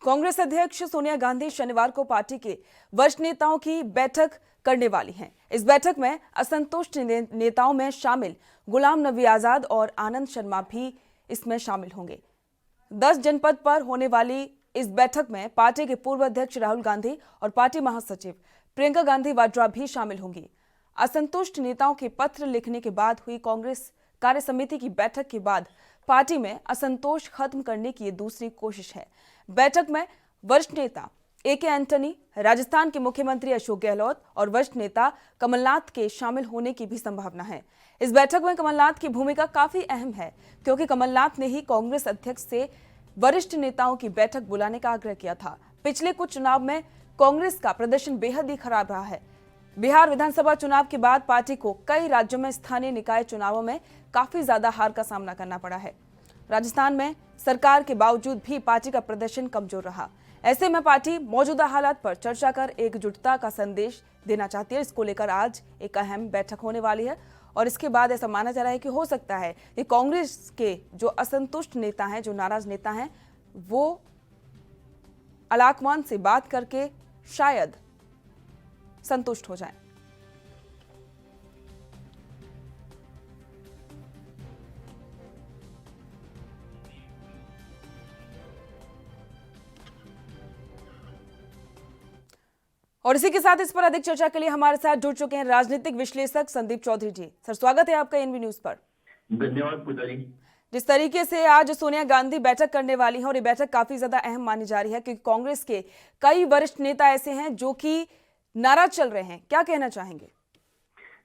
कांग्रेस अध्यक्ष सोनिया गांधी शनिवार को पार्टी के वरिष्ठ नेताओं की बैठक करने वाली हैं। इस बैठक में असंतुष्ट नेताओं में शामिल गुलाम नबी आजाद और आनंद शर्मा भी इसमें शामिल होंगे। 10 जनपद पर होने वाली इस बैठक में पार्टी के पूर्व अध्यक्ष राहुल गांधी और पार्टी महासचिव प्रियंका गांधी वाड्रा भी शामिल होंगी। असंतुष्ट नेताओं के पत्र लिखने के बाद हुई कांग्रेस कार्य समिति की बैठक के बाद पार्टी में असंतोष खत्म करने की ये दूसरी कोशिश है। बैठक में वरिष्ठ नेता AK एंटनी, राजस्थान के मुख्यमंत्री अशोक गहलोत और वरिष्ठ नेता कमलनाथ के शामिल होने की भी संभावना है। इस बैठक में कमलनाथ की भूमिका काफी अहम है, क्योंकि कमलनाथ ने ही कांग्रेस अध्यक्ष से वरिष्ठ नेताओं की बैठक बुलाने का आग्रह किया था। पिछले कुछ चुनाव में कांग्रेस का प्रदर्शन बेहद ही खराब रहा है। बिहार विधानसभा चुनाव के बाद पार्टी को कई राज्यों में स्थानीय निकाय चुनावों में काफी ज्यादा हार का सामना करना पड़ा है। राजस्थान में सरकार के बावजूद भी पार्टी का प्रदर्शन कमजोर रहा। ऐसे में पार्टी मौजूदा हालात पर चर्चा कर एकजुटता का संदेश देना चाहती है। इसको लेकर आज एक अहम बैठक होने वाली है और इसके बाद ऐसा माना जा रहा है कि हो सकता है कि कांग्रेस के जो असंतुष्ट नेता हैं, जो नाराज नेता हैं, वो अलाकमान से बात करके शायद संतुष्ट हो जाएं। और इसी के साथ इस पर अधिक चर्चा के लिए हमारे साथ जुड़ चुके हैं राजनीतिक विश्लेषक संदीप चौधरी जी। सर, स्वागत है आपका एनवी न्यूज पर। धन्यवाद पूजा जी। जिस तरीके से आज सोनिया गांधी बैठक करने वाली है और ये बैठक काफी ज्यादा अहम मानी जा रही है, क्योंकि कांग्रेस के कई वरिष्ठ नेता ऐसे हैं जो कि नाराज चल रहे हैं, क्या कहना चाहेंगे?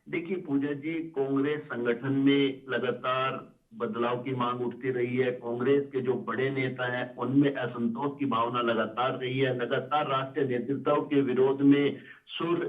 देखिए पूजा जी, कांग्रेस संगठन में लगातार बदलाव की मांग उठती रही है। कांग्रेस के जो बड़े नेता हैं उनमें असंतोष की भावना लगातार रही है। लगातार राष्ट्रीय नेतृत्व के विरोध में सुर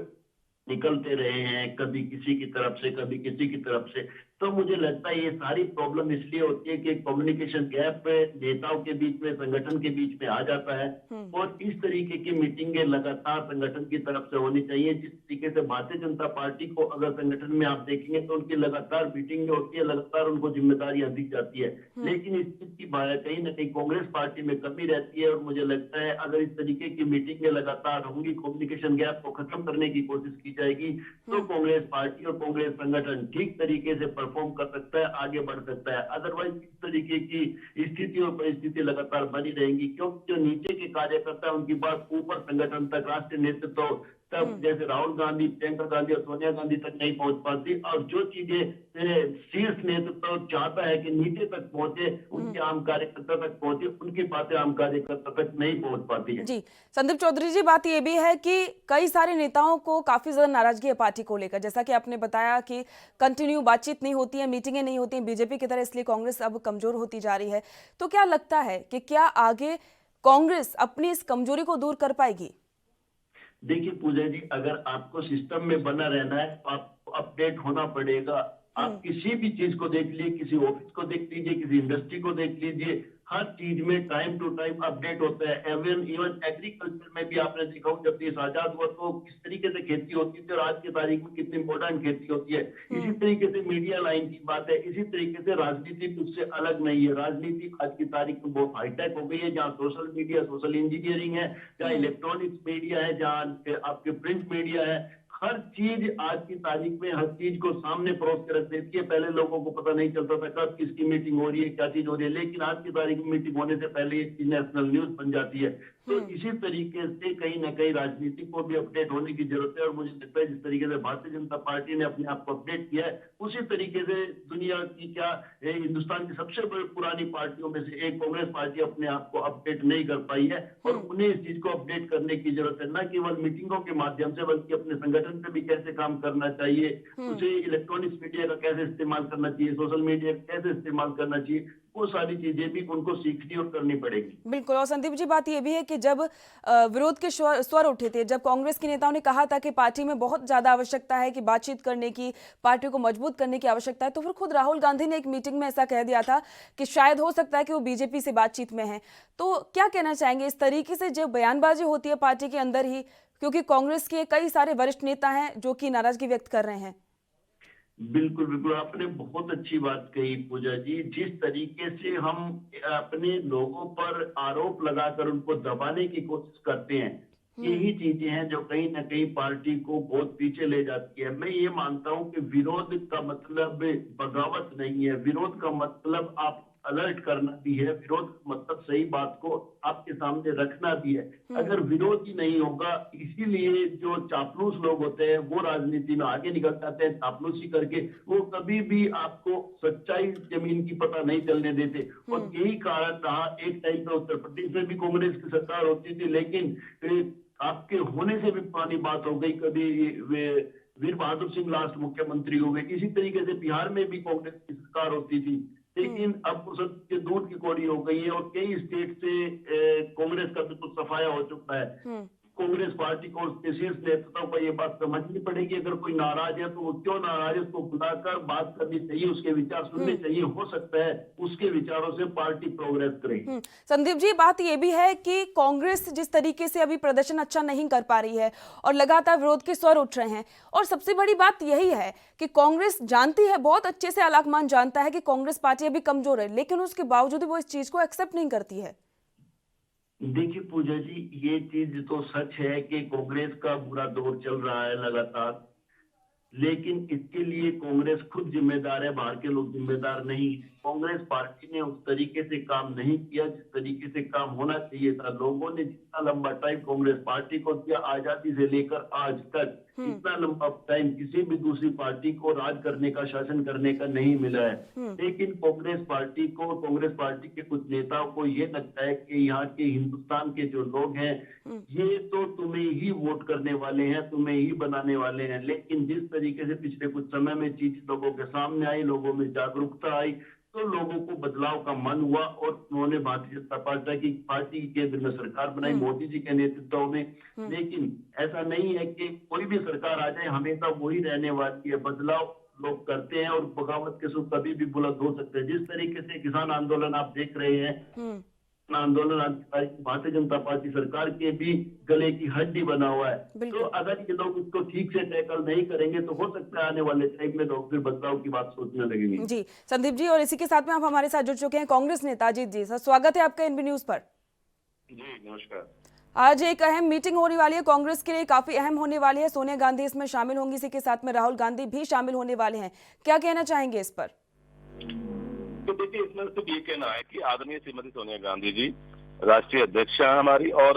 निकलते रहे हैं, कभी किसी की तरफ से कभी किसी की तरफ से। तो मुझे लगता है ये सारी प्रॉब्लम इसलिए होती है कि कम्युनिकेशन गैप नेताओं के बीच में, संगठन के बीच में आ जाता है। और इस तरीके की मीटिंगें लगातार संगठन की तरफ से होनी चाहिए। जिस तरीके से भारतीय जनता पार्टी को अगर संगठन में आप देखेंगे तो उनकी लगातार मीटिंगें होती है, लगातार उनको जिम्मेदारियां दी जाती है। लेकिन इस चीज की कहीं ना कहीं कांग्रेस पार्टी में कमी रहती है। और मुझे लगता है अगर इस तरीके की मीटिंगें लगातार होंगी, कम्युनिकेशन गैप को खत्म करने की कोशिश की जाएगी, तो कांग्रेस पार्टी और कांग्रेस संगठन ठीक तरीके से परफॉर्म कर सकता है, आगे बढ़ सकता है। अदरवाइज इस तरीके की स्थिति और परिस्थिति लगातार बनी रहेंगी, क्योंकि जो नीचे के कार्यकर्ता है उनकी बात ऊपर संगठन तक, राष्ट्रीय नेतृत्व तक, जैसे राहुल गांधी, प्रियंका गांधी और सोनिया गांधी तक नहीं पहुंच पाती। और जो चीजें शीर्ष नेतृत्व चाहता है कि नीचे तक पहुंचे, उनके आम कार्यकर्ता तक पहुंचे, उनकी बातें आम कार्यकर्ता तक नहीं पहुंच पाती है। जी संदीप चौधरी जी, बात ये भी है कि कई सारे नेताओं को काफी ज्यादा नाराजगी है पार्टी को लेकर। जैसा कि आपने बताया कि कंटिन्यू बातचीत नहीं होती है, मीटिंगें नहीं होती हैं बीजेपी की तरह, इसलिए कांग्रेस अब कमजोर होती जा रही है। तो क्या लगता है कि क्या आगे कांग्रेस अपनी इस कमजोरी को दूर कर पाएगी? देखिए पूजा जी, अगर आपको सिस्टम में बना रहना है तो आपको अपडेट होना पड़ेगा। आप किसी भी चीज को देख लीजिए, किसी ऑफिस को देख लीजिए, किसी इंडस्ट्री को देख लीजिए, हर चीज में टाइम टू टाइम अपडेट होता है। इवन एग्रीकल्चर में भी आपने देखा जब देश आजाद हुआ तो किस तरीके से खेती होती थी और आज की तारीख में कितनी मॉडर्न खेती होती है। इसी तरीके से मीडिया लाइन की बात है, इसी तरीके से राजनीति उससे अलग नहीं है। राजनीति आज की तारीख में बहुत हाईटेक हो गई है, जहाँ सोशल मीडिया, सोशल इंजीनियरिंग है, जहाँ इलेक्ट्रॉनिक्स मीडिया है, जहाँ आपके प्रिंट मीडिया है। हर चीज आज की तारीख में हर चीज को सामने परोस के रख देती है। पहले लोगों को पता नहीं चलता था कब किसकी मीटिंग हो रही है, क्या चीज हो रही है, लेकिन आज की तारीख में मीटिंग होने से पहले ये चीज नेशनल न्यूज बन जाती है। तो इसी तरीके से कहीं ना कहीं राजनीति को भी अपडेट होने की जरूरत है। और मुझे लगता है जिस तरीके से भारतीय जनता पार्टी ने अपने आप को अपडेट किया है, उसी तरीके से दुनिया की क्या हिंदुस्तान की सबसे बड़ी पुरानी पार्टियों में से एक कांग्रेस पार्टी अपने आप को अपडेट नहीं कर पाई है। और उन्हें इस चीज को अपडेट करने की जरूरत है, न केवल मीटिंगों के माध्यम से बल्कि अपने संगठन पे भी कैसे काम करना चाहिए, उसे इलेक्ट्रॉनिक्स मीडिया का कैसे इस्तेमाल करना चाहिए, सोशल मीडिया का कैसे इस्तेमाल करना चाहिए, वो सारी चीजें भी उनको सीखनी और करनी पड़ेगी। बिल्कुल। और संदीप जी, बात ये भी है कि जब विरोध के स्वर उठे थे, जब कांग्रेस के नेताओं ने कहा था कि पार्टी में बहुत ज्यादा आवश्यकता है कि बातचीत करने की, पार्टी को मजबूत करने की आवश्यकता है, तो फिर खुद राहुल गांधी ने एक मीटिंग में ऐसा कह दिया था कि शायद हो सकता है कि वो बीजेपी से बातचीत में है। तो क्या कहना चाहेंगे इस तरीके से जो बयानबाजी होती है पार्टी के अंदर ही, क्योंकि कांग्रेस के कई सारे वरिष्ठ नेता हैं जो कि नाराजगी व्यक्त कर रहे हैं? बिल्कुल, बिल्कुल, आपने बहुत अच्छी बात कही पूजा जी। जिस तरीके से हम अपने लोगों पर आरोप लगाकर उनको दबाने की कोशिश करते हैं, यही चीजें हैं जो कहीं न कहीं पार्टी को बहुत पीछे ले जाती है। मैं ये मानता हूँ कि विरोध का मतलब बगावत नहीं है, विरोध का मतलब आप अलर्ट करना भी है, विरोध का मतलब सही बात को आपके सामने रखना भी है। अगर विरोध ही नहीं होगा, इसीलिए जो चापलूस लोग होते हैं वो राजनीति में आगे निकल जाते हैं चापलूसी करके। वो कभी भी आपको सच्चाई जमीन की पता नहीं चलने देते, और यही कारण रहा। एक टाइम पे उत्तर प्रदेश में भी कांग्रेस की सरकार होती थी, लेकिन आपके होने से भी पुरानी बात हो गई। कभी वे वीर बहादुर सिंह लास्ट मुख्यमंत्री हो गए, इसी तरीके से बिहार में भी कांग्रेस की सरकार होती थी। लेकिन अब वो सब के दूध की कौड़ी हो गई है, और कई स्टेट से कांग्रेस का बिल्कुल सफाया हो चुका है। कांग्रेस पार्टी को उसके शीर्ष नेताओं को ये बात समझनी पड़ेगी, अगर कोई नाराज है तो वो क्यों नाराज है, उसको बुलाकर बात करनी चाहिए, उसके विचार सुनने चाहिए। हो सकता है उसके विचारों से पार्टी प्रोग्रेस करे। संदीप जी, बात ये भी है कि कांग्रेस जिस तरीके से अभी प्रदर्शन अच्छा नहीं कर पा रही है और लगातार विरोध के स्वर उठ रहे हैं, और सबसे बड़ी बात यही है कि कांग्रेस जानती है, बहुत अच्छे से आलाकमान जानता है कि कांग्रेस पार्टी अभी कमजोर है, लेकिन उसके बावजूद वो इस चीज को एक्सेप्ट नहीं करती है। देखिए पूजा जी, ये चीज तो सच है कि कांग्रेस का बुरा दौर चल रहा है लगातार, लेकिन इसके लिए कांग्रेस खुद जिम्मेदार है, बाहर के लोग जिम्मेदार नहीं। कांग्रेस पार्टी ने उस तरीके से काम नहीं किया जिस तरीके से काम होना चाहिए था। लोगों ने जितना लंबा टाइम कांग्रेस पार्टी को दिया, आजादी से लेकर आज तक, इतना लंबा टाइम किसी भी दूसरी पार्टी को राज करने का, शासन करने का नहीं मिला है। लेकिन कांग्रेस पार्टी को, कांग्रेस पार्टी के कुछ नेताओं को ये लगता है कि यहाँ के हिंदुस्तान के जो लोग हैं, ये तो तुम्हें ही वोट करने वाले हैं, तुम्हें ही बनाने वाले हैं। लेकिन जिस तरीके से पिछले कुछ समय में चीज लोगों के सामने आई, लोगों में जागरूकता आई, तो लोगों को बदलाव का मन हुआ, और उन्होंने भारतीय जनता पार्टी की केंद्र में सरकार बनाई मोदी जी के नेतृत्व में। लेकिन ऐसा नहीं है कि कोई भी सरकार आ जाए हमेशा वही रहने वाली है। बदलाव लोग करते हैं, और बगावत के सुख कभी भी बुलंद हो सकते हैं। जिस तरीके से किसान आंदोलन आप देख रहे हैं, आंदोलन आज भारतीय जनता पार्टी सरकार के भी गले की हड्डी बना हुआ है। तो अगर ये लोग इसको ठीक से टैकल नहीं करेंगे तो हो सकता है आने वाले टाइम में लोग फिर बदलाव की बात सोचने लगेंगे। जी संदीप जी, और इसी के साथ में आप हमारे साथ जुड़ चुके हैं कांग्रेस नेता अजीत जी। सर, स्वागत है आपका एनबी न्यूज पर। जी नमस्कार। आज एक अहम मीटिंग होने वाली है, कांग्रेस के लिए काफी अहम होने वाली है। सोनिया गांधी इसमें शामिल होंगी, इसी के साथ में राहुल गांधी भी शामिल होने वाले हैं। क्या कहना चाहेंगे इस पर? तो देखिए, इसमें सिर्फ ये कहना है कि आदरणीय श्रीमती सोनिया गांधी जी राष्ट्रीय अध्यक्ष है हमारी, और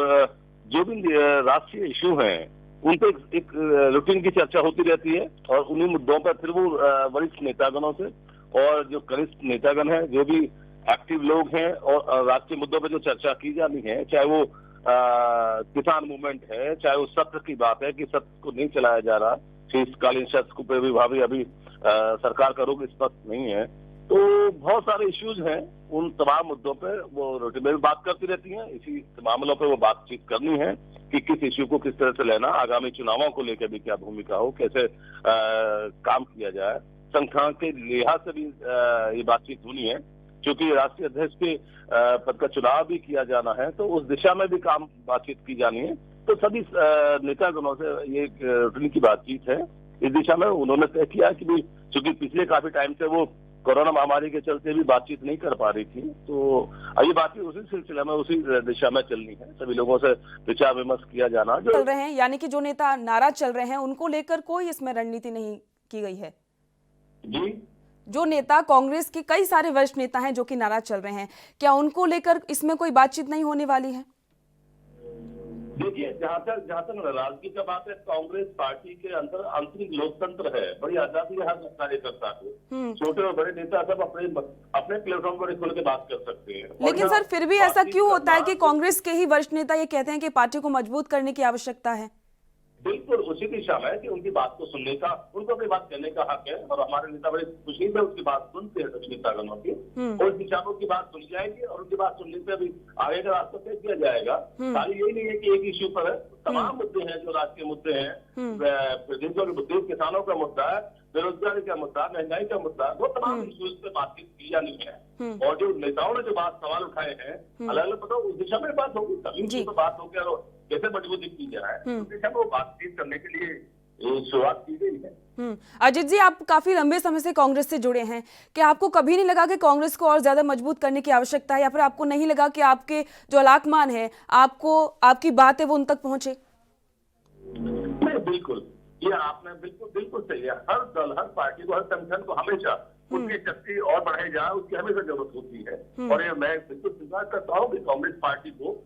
जो भी राष्ट्रीय इशू हैं उन पे एक रूटीन की चर्चा होती रहती है, और उन्हीं मुद्दों पर फिर वो वरिष्ठ नेतागणों से और जो कनिष्ठ नेतागण हैं, जो भी एक्टिव लोग हैं, और राष्ट्रीय मुद्दों पर जो चर्चा की जानी है, चाहे वो किसान मूवमेंट है, चाहे वो सत्र की बात है कि सत्र को नहीं चलाया जा रहा, शीतकालीन सत्र पे भी भाभी अभी सरकार का रुख स्पष्ट नहीं है, तो बहुत सारे इश्यूज हैं। उन तमाम मुद्दों पे वो रोटी में भी बात करती रहती हैं। इसी मामलों पे वो बातचीत करनी है कि किस इश्यू को किस तरह से लेना, आगामी चुनावों को लेकर भी क्या भूमिका हो, कैसे काम किया जाए, संगठन के लिहाज से भी ये बातचीत होनी है। क्योंकि राष्ट्रीय अध्यक्ष के पद का चुनाव भी किया जाना है, तो उस दिशा में भी काम बातचीत की जानी है। तो सभी नेतागणों से ये रूटीन की बातचीत है। इस दिशा में उन्होंने तय किया कि भी चूंकि पिछले काफी टाइम से वो कोरोना महामारी के चलते भी बातचीत नहीं कर पा रही थी, तो ये बातचीत उसी सिलसिले में, उसी दिशा में चलनी है। सभी लोगों से विचार विमर्श किया जाना जो चल रहे हैं, यानी कि जो नेता नाराज चल रहे हैं उनको लेकर कोई इसमें रणनीति नहीं की गई है। जी, जो नेता कांग्रेस के कई सारे वरिष्ठ नेता हैं जो कि नाराज चल रहे हैं, क्या उनको लेकर इसमें कोई बातचीत नहीं होने वाली है? देखिए, जहाँ तक नाराजगी का बात है, कांग्रेस पार्टी के अंदर आंतरिक लोकतंत्र है, बड़ी आजादी है हर कार्यकर्ता को। छोटे और बड़े नेता सब अपने प्लेटफॉर्म पर खुल के बात कर सकते हैं। लेकिन सर, फिर भी ऐसा क्यों होता है कि कांग्रेस के ही वरिष्ठ नेता ये कहते हैं कि पार्टी को मजबूत करने की आवश्यकता है? बिल्कुल उसी दिशा में कि उनकी बात को सुनने का, उनको अपनी बात कहने का हक है, और हमारे नेता बड़े खुशी से उसकी बात सुनते हैं सभी नेतागणों की, और उस दिशा में उनकी बात सुनी जाएगी, और उनकी बात सुनने से भी आगे का रास्ता तय किया जाएगा। खाली यही नहीं है कि एक इश्यू पर है, तमाम मुद्दे हैं जो राष्ट्रीय मुद्दे हैं, प्रदेशों के मुद्दे, किसानों का मुद्दा है, बेरोजगारी का मुद्दा, महंगाई का मुद्दा, वो तमाम इश्यूज पे बातचीत की जानी है। और जो नेताओं ने जो बात सवाल उठाए हैं, अलग अलग पता उस दिशा में बात होगी, सभी इश्यू पर बात होगी, और कैसे मजबूती की जाए, उस दिशा में वो बातचीत करने के लिए ये शुरुआत की गई है। अजीत जी, आप काफी लंबे समय से कांग्रेस से जुड़े हैं। क्या आपको कभी नहीं लगा कि कांग्रेस को और ज्यादा मजबूत करने की आवश्यकता है, या फिर आपको नहीं लगा कि आपके जो अलाकमान है, आपको आपकी बात है वो उन तक पहुंचे? नहीं, बिल्कुल, ये आपने बिल्कुल बिल्कुल सही है। हर दल, हर पार्टी को, हर संगठन को हमेशा उसकी शक्ति और बढ़ाई जाए, उसकी हमेशा जरूरत होती है। और ये मैं बिल्कुल स्वीकार करता हूँ कि कांग्रेस पार्टी को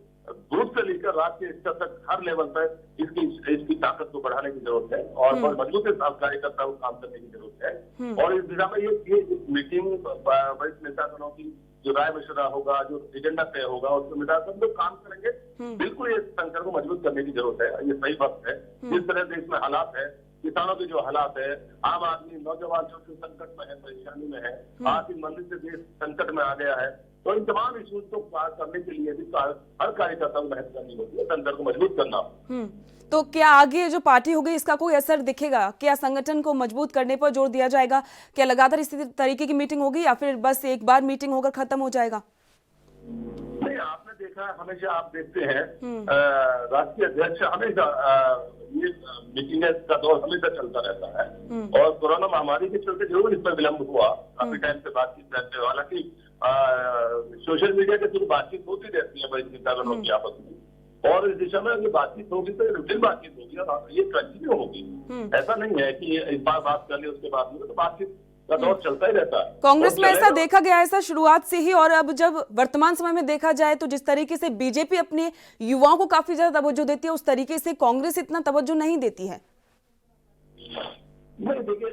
बूथ से लेकर राष्ट्रीय स्तर तक हर लेवल पर इसकी ताकत को बढ़ाने की जरूरत है और बहुत मजबूत के साथ कार्यकर्ताओं को काम करने की जरूरत है। और इस दिशा में ये मीटिंग वरिष्ठ नेतागणों की जो राय मशवरा होगा, जो एजेंडा तय होगा, उसको मिटा सब लोग काम करेंगे। बिल्कुल ये संगठन को मजबूत करने की जरूरत है। ये सही वक्त है। जिस तरह देश में हालात है, किसानों के जो हालात है, आम आदमी, नौजवान जो संकट में है, परेशानी में है, आर्थिक मंदी से देश संकट में आ गया है, तो इन तमाम इश्यूज को पार करने के लिए भी हर कार्यकर्ता को मेहनत करनी होती है, संगठन को मजबूत करना। तो क्या आगे जो पार्टी होगी इसका कोई असर दिखेगा? क्या संगठन को मजबूत करने पर जोर दिया जाएगा? क्या लगातार इसी तरीके की मीटिंग होगी, या फिर बस एक बार मीटिंग होकर खत्म हो जाएगा? नहीं, आपने देखा, हमेशा आप देखते हैं राष्ट्रीय अध्यक्ष हमेशा ये मीटिंग का दौर हमेशा चलता रहता है। और कोरोना महामारी के चलते जरूर इस पर विलंब हुआ, काफी टाइम से बातचीत रहते हुए। हालांकि सोशल मीडिया के थ्रू बातचीत होती रहती है वरिष्ठ नेतागणों की आपस में, और इस दिशा में अगर बातचीत होगी तो रूटीन बातचीत होगी और ये कंटिन्यू होगी। ऐसा नहीं है कि इस बार बात कर ले उसके बाद में, तो बातचीत का दौर चलता ही रहता है। कांग्रेस में ऐसा देखा गया है, ऐसा शुरुआत से ही। और अब जब वर्तमान समय में देखा जाए तो जिस तरीके से बीजेपी अपने युवाओं को काफी ज्यादा तवज्जो देती है, उस तरीके से कांग्रेस इतना तवज्जो नहीं देती है। नहीं, देखिए,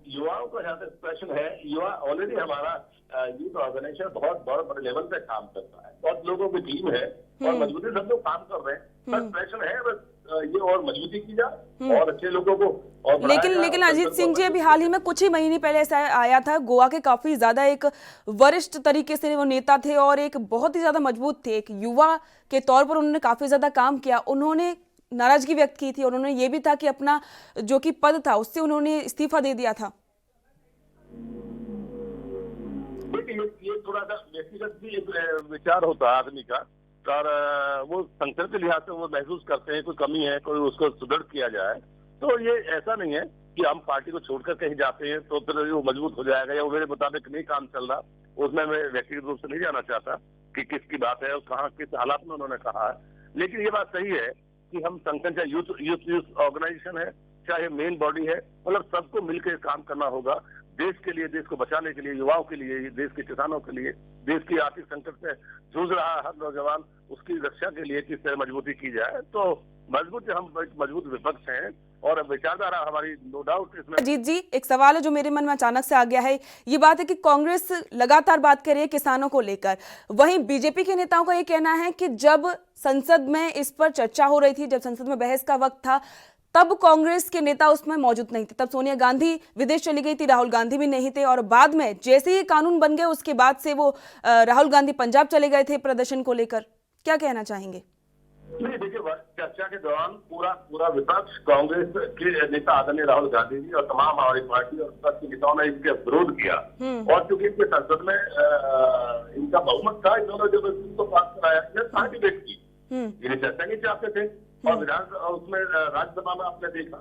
युवाओं का जहाँ तक प्रश्न है, युवा ऑलरेडी हमारा यूथ ऑर्गेनाइजेशन बहुत बड़े लेवल पे काम करता है, बहुत लोगों की टीम है और मजबूती सब लोग काम कर रहे हैं। बस प्रश्न है, बस ये और मजबूती की जाए और अच्छे लोगों को और लेकिन अजीत सिंह जी, अभी हाल ही में कुछ ही महीने पहले ऐसा आया था, गोवा के काफी ज्यादा एक वरिष्ठ तरीके से वो नेता थे और एक बहुत ही ज्यादा मजबूत थे। एक युवा के तौर पर उन्होंने काफी ज्यादा काम किया। उन्होंने नाराजगी व्यक्त की थी और उन्होंने ये भी था कि अपना जो कि पद था उससे उन्होंने इस्तीफा दे दिया था। ये थोड़ा सा व्यक्तिगत भी एक विचार होता है आदमी का, और वो संगठन के लिहाज से वो महसूस करते हैं कोई कमी है, कोई उसको सुदृढ़ किया जाए। तो ये ऐसा नहीं है कि हम पार्टी को छोड़कर कहीं जाते हैं तो फिर वो मजबूत हो जाएगा या वो मेरे मुताबिक नहीं काम चल रहा। उसमें मैं व्यक्तिगत रूप से नहीं जाना चाहता कि किसकी बात है और कहाँ किस हालात में उन्होंने कहा है। लेकिन ये बात सही है कि हम संगठन, चाहे यूथ ऑर्गेनाइजेशन है, चाहे मेन बॉडी है, मतलब सबको मिलकर काम करना होगा देश के लिए, देश को बचाने के लिए, युवाओं के लिए, देश के किसानों के लिए, देश की आर्थिक संकट से जूझ रहा है हर नौजवान, उसकी रक्षा के लिए किस तरह मजबूती की जाए। तो मजबूत, हम मजबूत विपक्ष हैं और विचारधारा हमारी नो डाउट इसमें। अजीत जी, एक सवाल है जो मेरे मन में अचानक से आ गया है। ये बात है कि कांग्रेस लगातार बात कर रही है किसानों को लेकर, वहीं बीजेपी के नेताओं का ये कहना है कि जब संसद में इस पर चर्चा हो रही थी, जब संसद में बहस का वक्त था, तब कांग्रेस के नेता उसमें मौजूद नहीं थे। तब सोनिया गांधी विदेश चली गई थी, राहुल गांधी भी नहीं थे, और बाद में जैसे ही कानून बन गए उसके बाद से वो राहुल गांधी पंजाब चले गए थे प्रदर्शन को लेकर। क्या कहना चाहेंगे? नहीं, देखिए, चर्चा के दौरान पूरा विपक्ष, कांग्रेस के नेता आदरणीय राहुल गांधी जी और तमाम हमारी पार्टी और विपक्ष के नेताओं ने इसके विरोध किया। और चूंकि इनके संसद में इनका बहुमत था, इन्होंने जब इसको पास कराया, कहाँ डिबेट की, ये चर्चा नहीं चाहते थे। और उसमें राज्यसभा में आपने देखा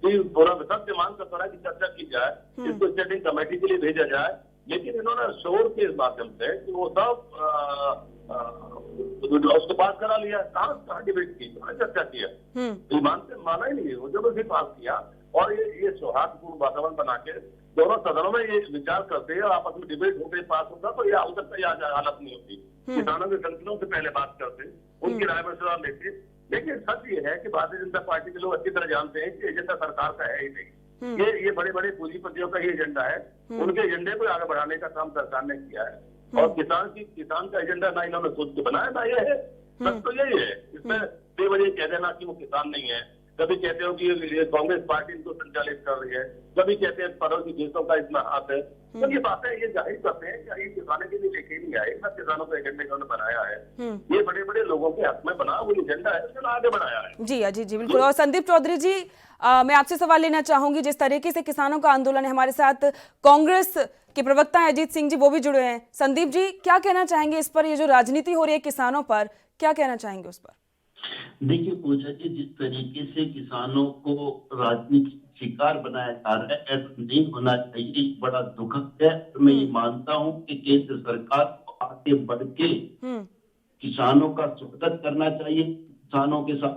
कि पूरा विपक्ष मांग करता रहा कि चर्चा की जाए, इसको स्टैंडिंग कमेटी के लिए भेजा जाए। लेकिन इन्होंने शोर के माध्यम से कि वो सब उसको पास करा लिया। कहाँ डिबेट की, कहाँ चर्चा किया, माना ही नहीं है। वो जब उसे पास किया और ये सौहार्दपूर्ण वातावरण बना के दोनों सदनों में ये विचार करते और आपस में डिबेट होते, पास होता, तो ये हो सकता है हालत नहीं होती। किसानों के संगठनों से पहले बात करते, उनकी राय मशवरा लेते। लेकिन सच ये है कि भारतीय जनता पार्टी के लोग अच्छी तरह जानते हैं कि एजेंडा सरकार का है ही नहीं। ये बड़े बड़े पूंजीपतियों का ही एजेंडा है। उनके एजेंडे को आगे बढ़ाने का काम सरकार ने किया है और किसान का एजेंडा ना इन्होंने सोच के बनाया, ना ये है। सच तो यही है। इसमें बेवजह कह देना कि वो किसान नहीं है, कभी कहते हो कि कांग्रेस पार्टी इनको संचालित कर रही है, कभी कहते हैं पड़ोसी देशों का इतना हाथ है। तो ये बातें ये जाहिर करते हैं कि ये किसानों के लिए लेके नहीं आए, ना किसानों का एजेंडा इन्होंने बनाया है। ये बड़े बड़े लोगों के हक में बना वो एजेंडा है, उसने आगे बढ़ाया है। जी बिल्कुल। और संदीप चौधरी जी, मैं आपसे सवाल लेना चाहूंगी। जिस तरीके से किसानों का आंदोलन है, हमारे साथ कांग्रेस के प्रवक्ता है अजीत सिंह जी, वो भी जुड़े हैं। संदीप जी, क्या कहना चाहेंगे इस पर? ये जो राजनीति हो रही है किसानों पर, क्या कहना चाहेंगे उस पर? देखिए पूजा जी, जिस तरीके से किसानों को राजनीतिक शिकार बनाया जा रहा है, ऐसा नहीं होना चाहिए। बड़ा दुखद है। मैं ये मानता हूँ कि केंद्र सरकार को आगे बढ़ के हम्म किसानों का स्वागत करना चाहिए, किसानों के साथ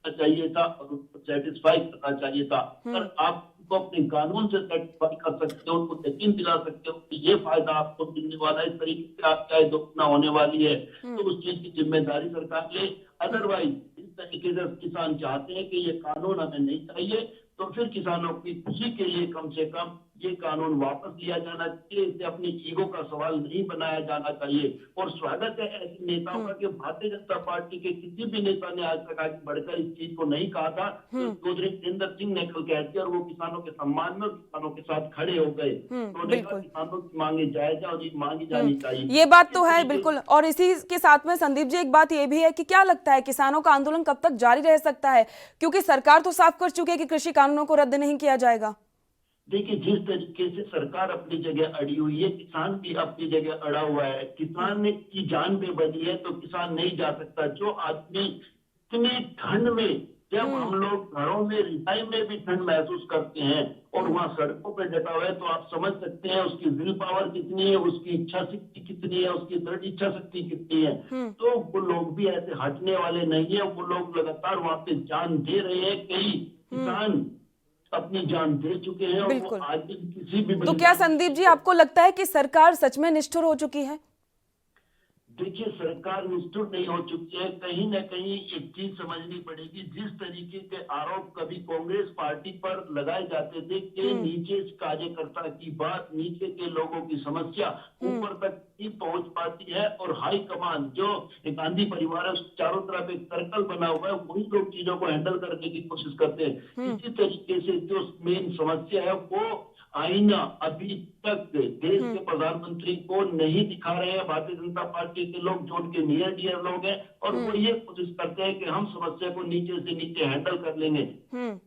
रहना चाहिए था और उनको सेटिस्फाई करना चाहिए था। अगर आप उनको अपने कानून से सेटिस्फाई कर सकते हो, उनको यकीन दिला सकते हो कि ये फायदा आपको मिलने वाला है, इस तरीके से आपकी आय दोगुना होने वाली है, तो उस चीज की जिम्मेदारी सरकार ले। अदरवाइज इस तरीके से किसान चाहते हैं कि ये कानून हमें नहीं चाहिए, तो फिर किसानों की खुशी के लिए कम से कम ये कानून वापस लिया जाना चाहिए। इसे अपनी ईगो का सवाल नहीं बनाया जाना चाहिए। और स्वागत है ऐसे नेताओं का कि भारतीय जनता पार्टी के किसी भी नेता ने आज तक आगे बढ़कर इस चीज को नहीं कहा था। तो चौधरी वीरेंद्र सिंह ने कल कह दिया और वो किसानों के सम्मान में और किसानों के साथ खड़े हो गए। उन्होंने कहा किसानों की मांगे जायज और ये मांगी जानी चाहिए। ये बात तो है बिल्कुल। और इसी के साथ में संदीप जी एक बात ये भी है कि क्या लगता है किसानों का आंदोलन कब तक जारी रह सकता है, क्योंकि सरकार तो साफ कर चुकी है कि कृषि कानूनों को रद्द नहीं किया जाएगा। देखिए, जिस तरीके से सरकार अपनी जगह अड़ी हुई है, किसान भी अपनी जगह अड़ा हुआ है। किसान की जान पे बनी है तो किसान नहीं जा सकता। जो आदमी इतनी ठंड में, जब हम लोग घरों में रिहाई में भी ठंड महसूस करते हैं और वहां सड़कों पे डटा हुआ है, तो आप समझ सकते हैं उसकी विल पावर कितनी है, उसकी इच्छा शक्ति कितनी है, उसकी दृढ़ इच्छा शक्ति कितनी है। तो वो लोग भी ऐसे हटने वाले नहीं है। वो लोग लगातार वहां पे जान दे रहे हैं। कई किसान अपनी जान दे चुके हैं और वो आज भी किसी भी। तो क्या संदीप जी आपको लगता है कि सरकार सच में निष्ठुर हो चुकी है? देखिए, सरकार निष्ठुर नहीं हो चुकी है। कहीं ना कहीं एक चीज समझनी पड़ेगी। जिस तरीके के आरोप कभी कांग्रेस पार्टी पर लगाए जाते थे कि नीचे कार्यकर्ता की बात, नीचे के लोगों की समस्या ऊपर तक नहीं पहुंच पाती है और हाई कमान जो गांधी परिवार है उसके चारों तरफ एक सर्कल बना हुआ है, वही लोग चीजों को हैंडल करने की कोशिश करते हैं। इसी तरीके से जो मेन समस्या है वो आईना अभी तक देश के प्रधानमंत्री को नहीं दिखा रहे हैं भारतीय जनता पार्टी के लोग, जो उनके नियर डियर लोग हैं, और वो ये कोशिश करते हैं कि हम समस्या को नीचे से नीचे हैंडल कर लेंगे।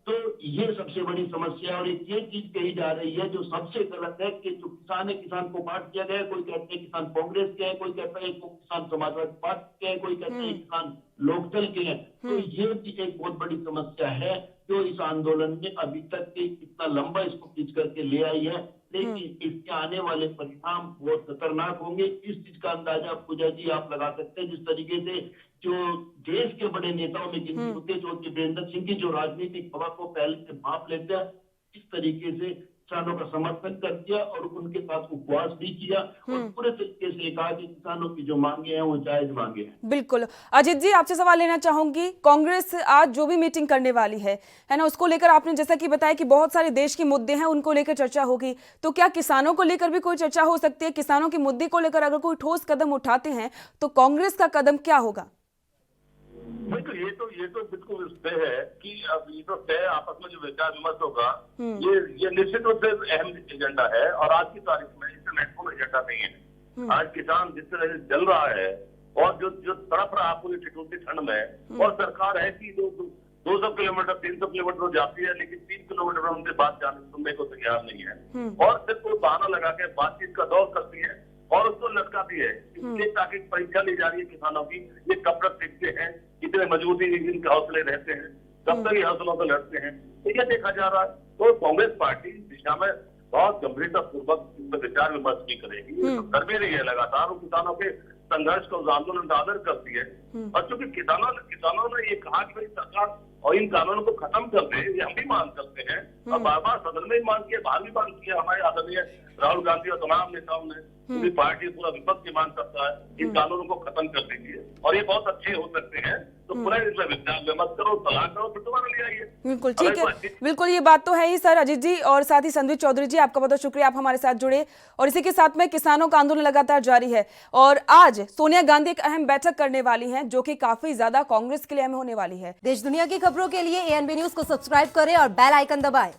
तो ये सबसे बड़ी समस्या है। और एक ये चीज कही जा रही है जो सबसे गलत है कि जो किसान है, किसान को बांट दिया गया है। कोई कहते हैं किसान कांग्रेस के हैं, कोई कहता है किसान समाजवादी पार्टी के हैं, कोई कहते हैं किसान लोकदल के हैं। तो ये भी एक बहुत बड़ी समस्या है जो इस आंदोलन में अभी तक इतना लंबा इसको खींच करके ले आई है। लेकिन इसके आने वाले परिणाम बहुत खतरनाक होंगे। इस चीज का अंदाजा पूजा जी आप लगा सकते हैं। जिस तरीके से जो देश के बड़े नेताओं में गिनती होते हैं, जो वीरेंद्र सिंह की जो राजनीतिक हवा को पहले से भाप लेते हैं, इस तरीके से किसानों का समर्थन कर दिया और उनके साथ उपवास भी किया और पूरे तरीके से कहा कि किसानों की जो मांगे हैं वो जायज मांगे हैं। बिल्कुल। अजित जी आपसे सवाल लेना चाहूंगी, कांग्रेस आज जो भी मीटिंग करने वाली है ना, उसको लेकर आपने जैसा कि बताया कि बहुत सारे देश के मुद्दे हैं, उनको लेकर चर्चा होगी। तो क्या किसानों को लेकर भी कोई चर्चा हो सकती है? किसानों के मुद्दे को लेकर अगर कोई ठोस कदम उठाते हैं तो कांग्रेस का कदम क्या होगा? बिल्कुल, ये तो बिल्कुल तय है कि अब ये तो तय आपस में जो विचार विमर्श होगा, ये निश्चित रूप से अहम एजेंडा है और आज की तारीख में इससे महत्वपूर्ण एजेंडा नहीं है। आज किसान जिस तरह से जल रहा है और जो तड़प रहा है पूरी ठिठुरती ठंड में, और सरकार है कि 200 किलोमीटर 300 किलोमीटर जाती है लेकिन 3 किलोमीटर उनसे बात सुनने को तैयार नहीं है और सिर्फ वो बहाना लगा के बातचीत का दौर करती है और उसको लटकाती है। इसलिए ताकि परीक्षा ली जा रही है किसानों की, ये कब तक टिकते हैं, कितने मजबूती इनके हौसले रहते हैं, कब तक ये हौसलों से लड़ते हैं, तो ये देखा जा रहा है। तो कांग्रेस पार्टी इस दिशा में बहुत गंभीरता पूर्वक विचार विमर्श भी करेगी, तो कर भी रही है लगातार। वो किसानों के संघर्ष को, आंदोलन का आदर करती है और चूंकि किसानों ने ये कहा कि भाई सरकार और इन कानूनों को खत्म कर दे, ये हम भी मांग करते हैं और बार बार सदन में मांग किया, बाहर भी मांग किया। हमारे आदरणीय राहुल गांधी और तमाम नेताओं ने, पूरी पार्टी पूरा विपक्ष की मांग करता है इन कानूनों को खत्म कर दीजिए और ये बहुत अच्छे हो सकते हैं। तो पूरा इसमें विचार विमर्श करो, सलाह करो, फिर दोबारा ले आइए। बिल्कुल ठीक है, बिल्कुल ये बात तो है ही सर। अजित जी और साथ ही संदीप चौधरी जी, आपका बहुत बहुत शुक्रिया, आप हमारे साथ जुड़े। और इसी के साथ में किसानों का आंदोलन लगातार जारी है और आज सोनिया गांधी एक अहम बैठक करने वाली हैं जो कि काफी ज्यादा कांग्रेस के लिए अहम होने वाली है। देश दुनिया की खबरों के लिए ANB न्यूज को सब्सक्राइब करें और बेल आइकन दबाएं।